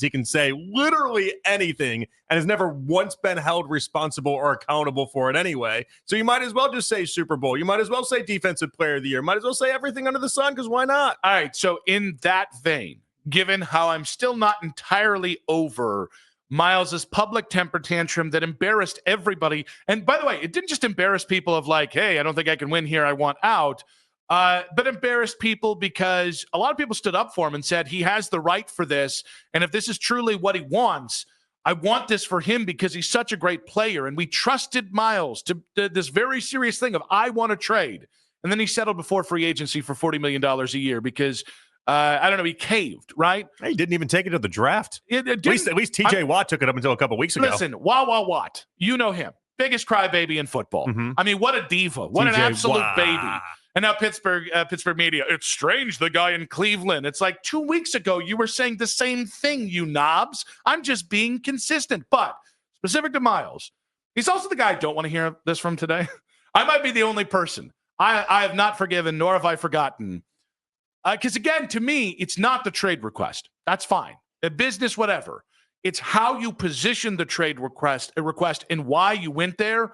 He can say literally anything and has never once been held responsible or accountable for it anyway. So you might as well just say Super Bowl. You might as well say Defensive Player of the Year. Might as well say everything under the sun, because why not? All right, so in that vein, given how I'm still not entirely over Myles' public temper tantrum that embarrassed everybody, and by the way, it didn't just embarrass people of like, hey, I don't think I can win here, I want out, but embarrassed people because a lot of people stood up for him and said he has the right for this, and if this is truly what he wants, I want this for him because he's such a great player, and we trusted Myles to this very serious thing of I want to trade, and then he settled before free agency for $40 million a year because I don't know, he caved, right? He didn't even take it to the draft. At least T.J. Watt took it up until a couple weeks ago. Listen, Watt, you know him. Biggest crybaby in football. Mm-hmm. I mean, what a diva. What an absolute baby. And now Pittsburgh media, it's strange, the guy in Cleveland. It's like 2 weeks ago, you were saying the same thing, you knobs. I'm just being consistent. But specific to Myles, he's also the guy I don't want to hear this from today. I might be the only person. I have not forgiven, nor have I forgotten. Because, again, to me, it's not the trade request. That's fine. A business, whatever. It's how you position the trade request and why you went there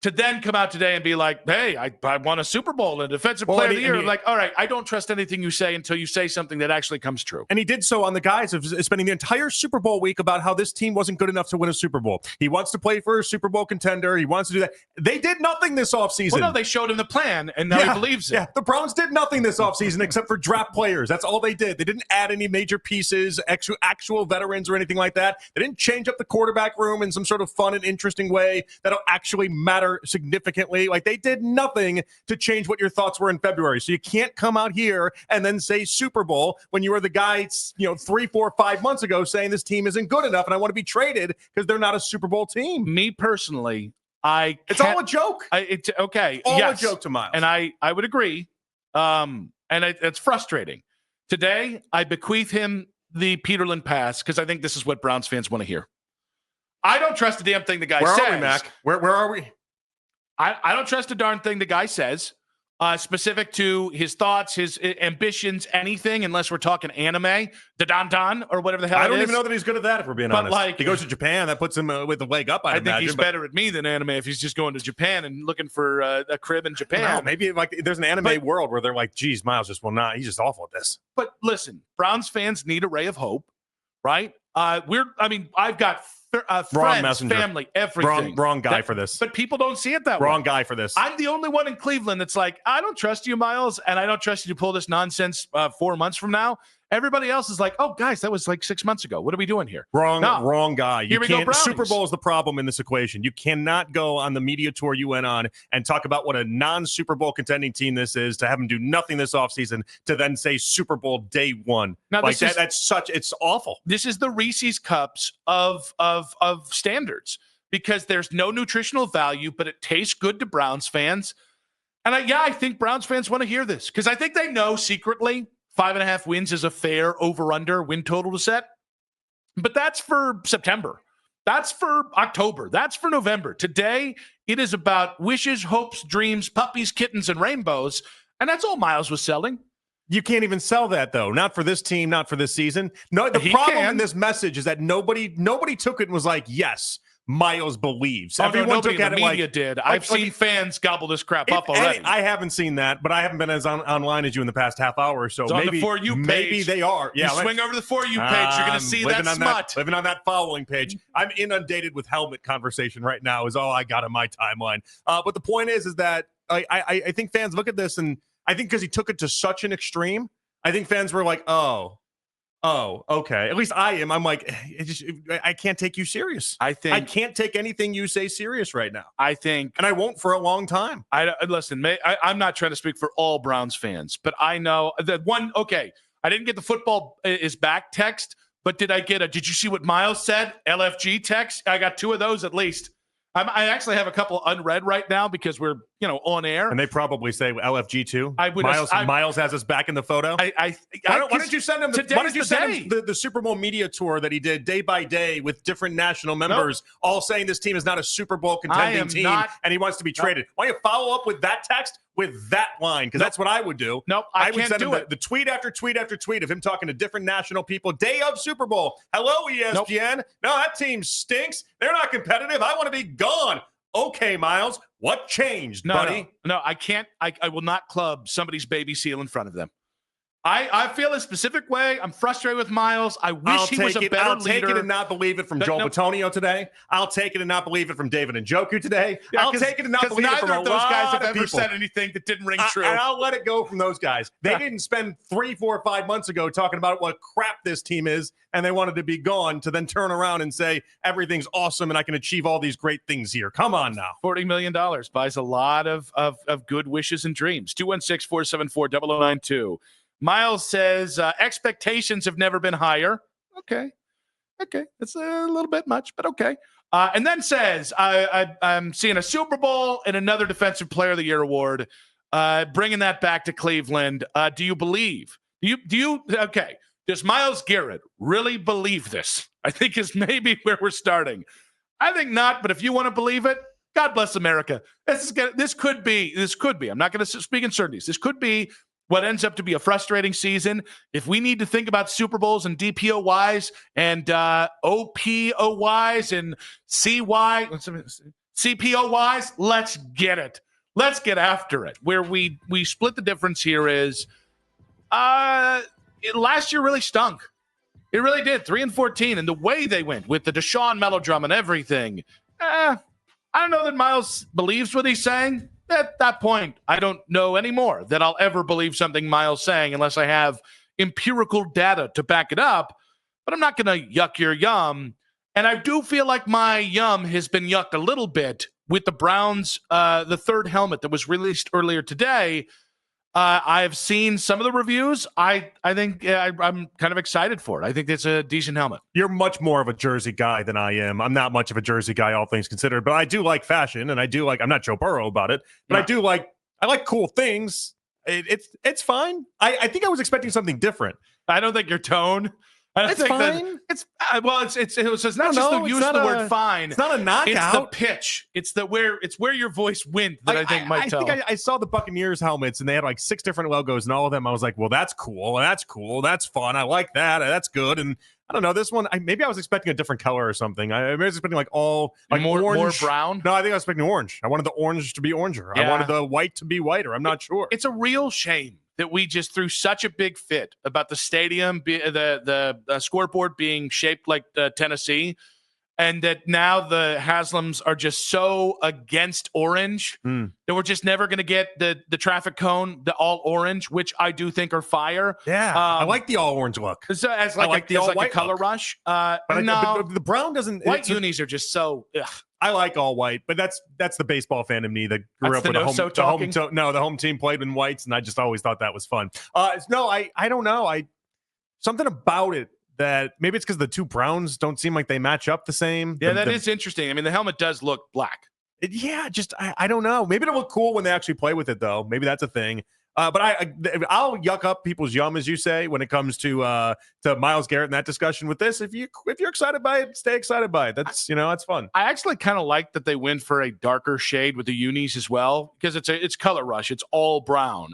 to then come out today and be like, hey, I won a Super Bowl and Defensive Player of the Year. I'm like, all right, I don't trust anything you say until you say something that actually comes true. And he did so on the guise of spending the entire Super Bowl week about how this team wasn't good enough to win a Super Bowl. He wants to play for a Super Bowl contender. He wants to do that. They did nothing this offseason. Well, no, they showed him the plan, and now he believes it. Yeah, the Browns did nothing this offseason except for draft players. That's all they did. They didn't add any major pieces, actual veterans or anything like that. They didn't change up the quarterback room in some sort of fun and interesting way that'll actually matter significantly. Like, they did nothing to change what your thoughts were in February. So you can't come out here and then say Super Bowl when you were the guy, 3, 4, 5 months ago saying this team isn't good enough and I want to be traded because they're not a Super Bowl team. Me personally, it's all a joke. Okay. All yes. a joke to Myles. And I would agree. And it's frustrating. Today, I bequeath him the Peterlin pass because I think this is what Browns fans want to hear. I don't trust a damn thing the guy says. Where are we, Mac? Where are we? I don't trust a darn thing the guy says, specific to his thoughts, his ambitions, anything, unless we're talking anime, the Don, or whatever the hell it is. I don't even know that he's good at that, if we're being honest. Like, he goes to Japan, that puts him with a leg up, I imagine. think he's better at me than anime if he's just going to Japan and looking for a crib in Japan. No, maybe like there's an anime world where they're like, geez, Myles just will not. He's just awful at this. But listen, Browns fans need a ray of hope, right? I've got friends, family, everything. Wrong guy for this. But people don't see it that way. Wrong guy for this. I'm the only one in Cleveland that's like, I don't trust you, Myles, and I don't trust you to pull this nonsense 4 months from now. Everybody else is like, oh, guys, that was like 6 months ago. What are we doing here? Wrong guy. Here we go, Brownies. Super Bowl is the problem in this equation. You cannot go on the media tour you went on and talk about what a non-Super Bowl contending team this is, to have them do nothing this offseason, to then say Super Bowl day one. Now, it's awful. This is the Reese's Cups of standards, because there's no nutritional value, but it tastes good to Browns fans. And I think Browns fans want to hear this, because I think they know secretly 5.5 wins is a fair over-under win total to set. But that's for September. That's for October. That's for November. Today, it is about wishes, hopes, dreams, puppies, kittens, and rainbows. And that's all Myles was selling. You can't even sell that, though. Not for this team, not for this season. No, the problem in this message is that nobody took it and was like, yes, Myles believes. Everyone took it. The media did. I've seen fans gobble this crap up already. I haven't seen that, but I haven't been as online as you in the past half hour or so. It's maybe on the For You page. Maybe they are. Yeah, you swing over to the For You page, you're going to see that smut. Living on that following page. I'm inundated with helmet conversation right now is all I got on my timeline. But the point is that I think fans look at this, and I think because he took it to such an extreme, I think fans were like, oh, okay. At least I am. I'm like, I can't take you serious. I can't take anything you say serious right now. And I won't for a long time. Listen, I'm not trying to speak for all Browns fans, but I know that I didn't get the football is back text, but did you see what Myles said? LFG text? I got 2 of those at least. I actually have a couple unread right now because we're, on air. And they probably say LFG too. Myles has us back in the photo. Why don't you send him the Super Bowl media tour that he did day by day with different national members all saying this team is not a Super Bowl contending team and he wants to be traded? Why don't you follow up with that text with that line, because that's what I would do. Nope, I would can't send do him it. the tweet after tweet after tweet of him talking to different national people. Day of Super Bowl. Hello, ESPN. Nope. No, that team stinks. They're not competitive. I want to be gone. Okay, Myles, what changed, buddy? No, I can't. I will not club somebody's baby seal in front of them. I feel a specific way. I'm frustrated with Myles. I wish he was a better leader. I'll take it and not believe it from Joel Bitonio today. I'll take it and not believe it from David Njoku today. Yeah, I'll take it and not believe it from a lot of those guys have ever people. said anything that didn't ring true. And I'll let it go from those guys. They didn't spend 3, 4, 5 months ago talking about what crap this team is, and they wanted to be gone to then turn around and say everything's awesome and I can achieve all these great things here. Come on now. $40 million buys a lot of good wishes and dreams. 216-474-0092. Myles says, expectations have never been higher. Okay. That's a little bit much, but okay. And then says, I'm seeing a Super Bowl and another Defensive Player of the Year award, bringing that back to Cleveland. Do you believe? Okay. Does Myles Garrett really believe this? I think is maybe where we're starting. I think not, but if you want to believe it, God bless America. This could be. I'm not going to speak in certainties. This could be what ends up to be a frustrating season. If we need to think about Super Bowls and DPOYs and OPOYs and CPOYs, let's get it. Let's get after it. Where we split the difference here is last year really stunk. It really did. 3-14, and the way they went with the Deshaun melodrama and everything, I don't know that Myles believes what he's saying. At that point, I don't know anymore that I'll ever believe something Myles saying unless I have empirical data to back it up. But I'm not going to yuck your yum. And I do feel like my yum has been yucked a little bit with the Browns, the third helmet that was released earlier today. I've seen some of the reviews. I think I'm kind of excited for it. I think it's a decent helmet. You're much more of a jersey guy than I am. I'm not much of a jersey guy, all things considered, but I do like fashion, and I do like. I'm not Joe Burrow about it, but I like cool things. It's fine. I think I was expecting something different. I don't think your tone. It's fine. It's not just the use the word fine. It's not a knockout. It's the pitch. It's where your voice went that I think might tell. I think I saw the Buccaneers helmets and they had like 6 different logos, and all of them I was like, well, that's cool. That's cool. That's fun. I like that. That's good. And I don't know, this one, maybe I was expecting a different color or something. I was expecting like all like more orange. More brown. No, I think I was expecting orange. I wanted the orange to be oranger. Yeah. I wanted the white to be whiter. I'm not sure. It's a real shame that we just threw such a big fit about the stadium, the scoreboard being shaped like Tennessee, and that now the Haslams are just so against orange that we're just never going to get the traffic cone, the all orange, which I do think are fire. Yeah, I like the all orange look. As like a color rush. But the brown doesn't. White unis are just so. Ugh. I like all white, but that's the baseball fan in me that grew up with the home team played in whites, and I just always thought that was fun. I don't know. Something about it that maybe it's because the two browns don't seem like they match up the same. Yeah, that is interesting. I mean, the helmet does look black. I don't know. Maybe it'll look cool when they actually play with it, though. Maybe that's a thing. But I'll yuck up people's yum, as you say, when it comes to Myles Garrett and that discussion with this. If you're excited by it, stay excited by it. That's that's fun. I actually kind of like that they went for a darker shade with the unis as well, because it's color rush. It's all brown.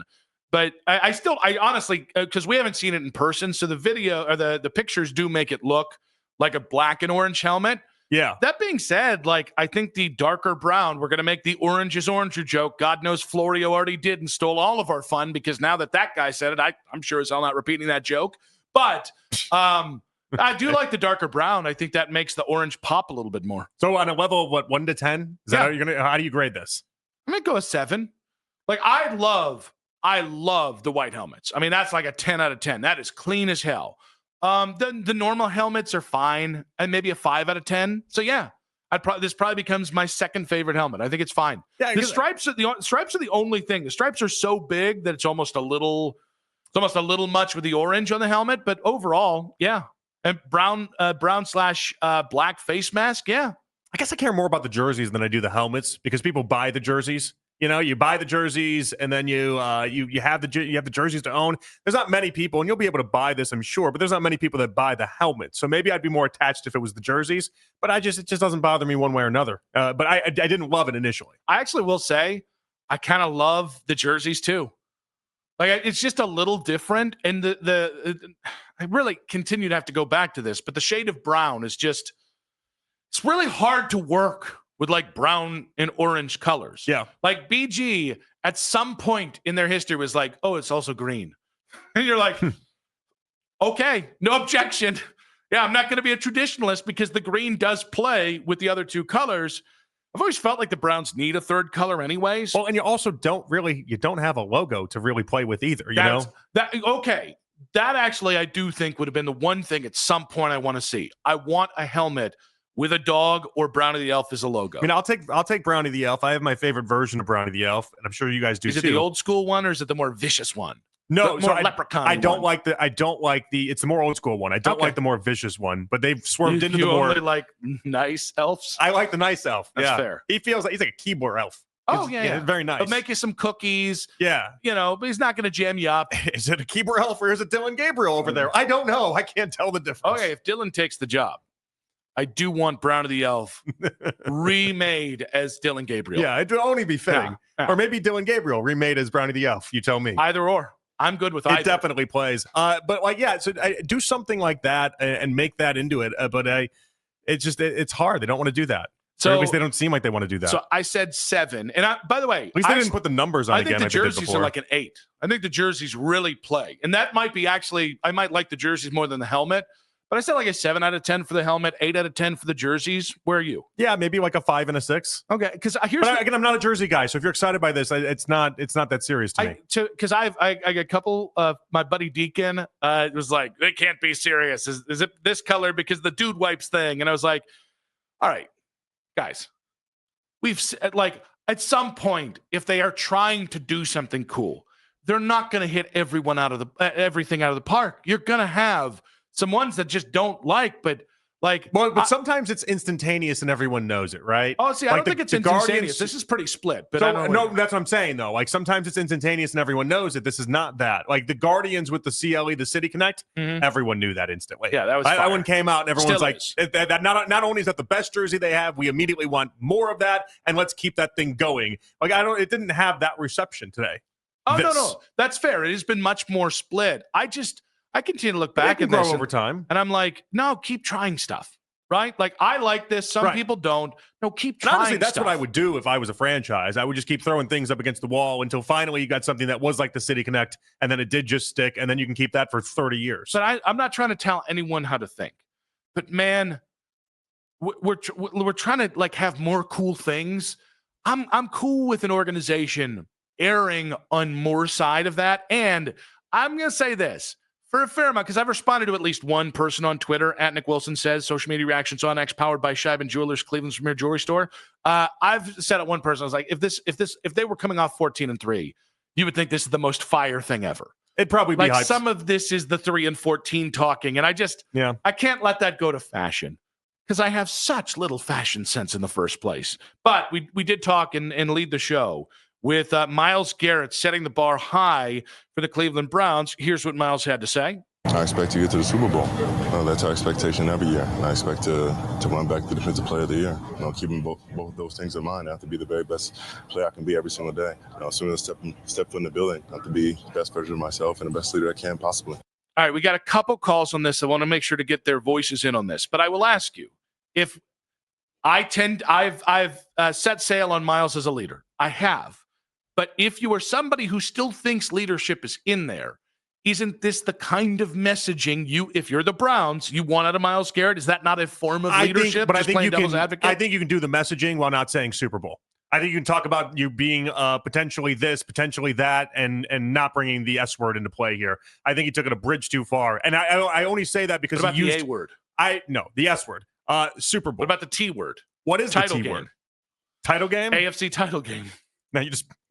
But I honestly, because we haven't seen it in person, so the video or the pictures do make it look like a black and orange helmet. Yeah. That being said, I think the darker brown, we're going to make the orange is oranger joke. God knows Florio already did and stole all of our fun, because now that guy said it, I'm sure as hell not repeating that joke. But I do like the darker brown. I think that makes the orange pop a little bit more. So on a level of 1 to 10, how do you grade this? I'm going to go a 7. I love the white helmets. I mean, that's like a 10 out of 10. That is clean as hell. The normal helmets are fine, and maybe a 5 out of 10. So yeah, this probably becomes my second favorite helmet. I think it's fine. Yeah, the stripes are the only thing. The stripes are so big that it's almost a little much with the orange on the helmet. But overall, yeah, and brown / black face mask. Yeah, I guess I care more about the jerseys than I do the helmets, because people buy the jerseys. You buy the jerseys, and then you have the jerseys to own. There's not many people, and you'll be able to buy this, I'm sure, but there's not many people that buy the helmet. So maybe I'd be more attached if it was the jerseys, but it just doesn't bother me one way or another. But I didn't love it initially. I actually will say, I kind of love the jerseys too. Like, it's just a little different. And I really continue to have to go back to this, but the shade of brown is just, it's really hard to work with like brown and orange colors. Yeah. Like BG at some point in their history was like, oh, it's also green. And you're like, okay, no objection. Yeah, I'm not going to be a traditionalist because the green does play with the other two colors. I've always felt like the Browns need a third color anyways. Well, and you also don't have a logo to really play with either, Okay. That actually I do think would have been the one thing at some point I want to see. I want a helmet with a dog or Brownie the Elf as a logo. I mean, I'll take Brownie the Elf. I have my favorite version of Brownie the Elf, and I'm sure you guys do too. Is it the old school one or is it the more vicious one? No, the more leprechaun. I don't like it's the more old school one. I don't like the more vicious one, but they've swerved into the more. You only like nice elves? I like the nice elf. That's fair. He feels like he's like a keyboard elf. Oh, yeah. Very nice. He'll make you some cookies. Yeah. But he's not going to jam you up. Is it a keyboard elf or is it Dylan Gabriel over there? I don't know. I can't tell the difference. Okay, if Dylan takes the job, I do want Brownie the Elf remade as Dylan Gabriel. Yeah, it'd only be fitting. Yeah. Or maybe Dylan Gabriel remade as Brownie the Elf. You tell me. Either or. I'm good with either. It definitely plays. But so do something like that and make that into it. It's hard. They don't want to do that. So, or at least they don't seem like they want to do that. So I said 7. And by the way, at least they didn't put the numbers on again. I think the jerseys are like an 8. I think the jerseys really play. And that might be I might like the jerseys more than the helmet. But I said like a 7 out of 10 for the helmet, 8 out of 10 for the jerseys. Where are you? Yeah, maybe like a 5 and a 6. Okay, because again, I'm not a jersey guy, so if you're excited by this, it's not that serious to me. Because I got a couple of my buddy Deacon was like, they can't be serious. Is it this color because the dude wipes thing? And I was like, all right, guys, we've like at some point if they are trying to do something cool, they're not going to hit everything out of the park. You're going to have some ones that just don't but sometimes it's instantaneous and everyone knows it, right? Oh, see, I don't think it's instantaneous. This is pretty split. But I don't know. No, that's what I'm saying, though. Like, sometimes it's instantaneous and everyone knows it. This is not that. Like, the Guardians with the CLE, the City Connect, everyone knew that instantly. Yeah, that was that one came out and everyone's Still like, that not only is that the best jersey they have, we immediately want more of that, and let's keep that thing going. Like, it didn't have that reception today. Oh, no. That's fair. It has been much more split. I continue to look back at this over time. And I'm like, no, keep trying stuff, right? Like, I like this. Some people don't. No, keep trying honestly, that's stuff. what I would do if I was a franchise. I would just keep throwing things up against the wall until finally you got something that was like the City Connect, and then it did just stick, and then you can keep that for 30 years. But I'm not trying to tell anyone how to think. But, man, we're trying to, like, have more cool things. I'm cool with an organization erring on more side of that. And I'm going to say this. For a fair amount, because I've responded to at least one person on Twitter, at Nick Wilson says, social media reactions on X, powered by Scheiben Jewelers, Cleveland's premier jewelry store. I've said at one person, I was like, if they were coming off 14-3, you would think this is the most fire thing ever. It'd probably be hyped. Some of this is the 3-14 talking, and I can't let that go to fashion because I have such little fashion sense in the first place. But we did talk and lead the show with Myles Garrett setting the bar high for the Cleveland Browns. Here's what Myles had to say. I expect to get to the Super Bowl. That's our expectation every year. And I expect to run back the Defensive Player of the Year. Keeping both of those things in mind, I have to be the very best player I can be every single day. As soon as I step foot in the building, I have to be the best version of myself and the best leader I can possibly. All right, we got a couple calls on this. I want to make sure to get their voices in on this. But I will ask you, if I've set sail on Myles as a leader. I have. But if you are somebody who still thinks leadership is in there, isn't this the kind of messaging if you're the Browns, you want out of Myles Garrett? Is that not a form of leadership? I think you can do the messaging while not saying Super Bowl. I think you can talk about you being potentially this, potentially that, and not bringing the S word into play here. I think he took it a bridge too far. And I only say that because what about the A word? The S word. Super Bowl. What about the T word? What is title the T game? word? Title game? AFC title game. Now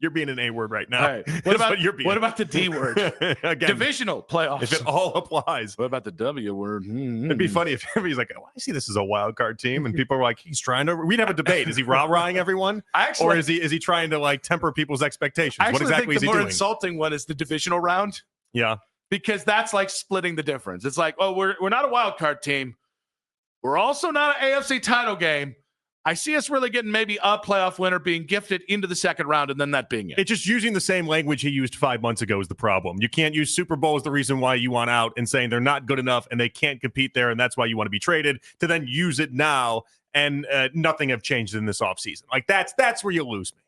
you're being an A word right now. Right. What about the D word? Again, divisional playoffs. If it all applies. What about the W word? It'd be funny if he's like, oh, I see this as a wild card team, and people are like, he's trying to. We'd have a debate. Is he rah-rahing everyone, or is he trying to like temper people's expectations? What exactly is he doing? The more insulting one is the divisional round. Yeah, because that's like splitting the difference. It's like, oh, we're not a wild card team. We're also not an AFC title game. I see us really getting maybe a playoff winner being gifted into the second round and then that being it. It's just using the same language he used 5 months ago is the problem. You can't use Super Bowl as the reason why you want out and saying they're not good enough and they can't compete there and that's why you want to be traded to then use it now and nothing have changed in this offseason. Like that's where you lose me.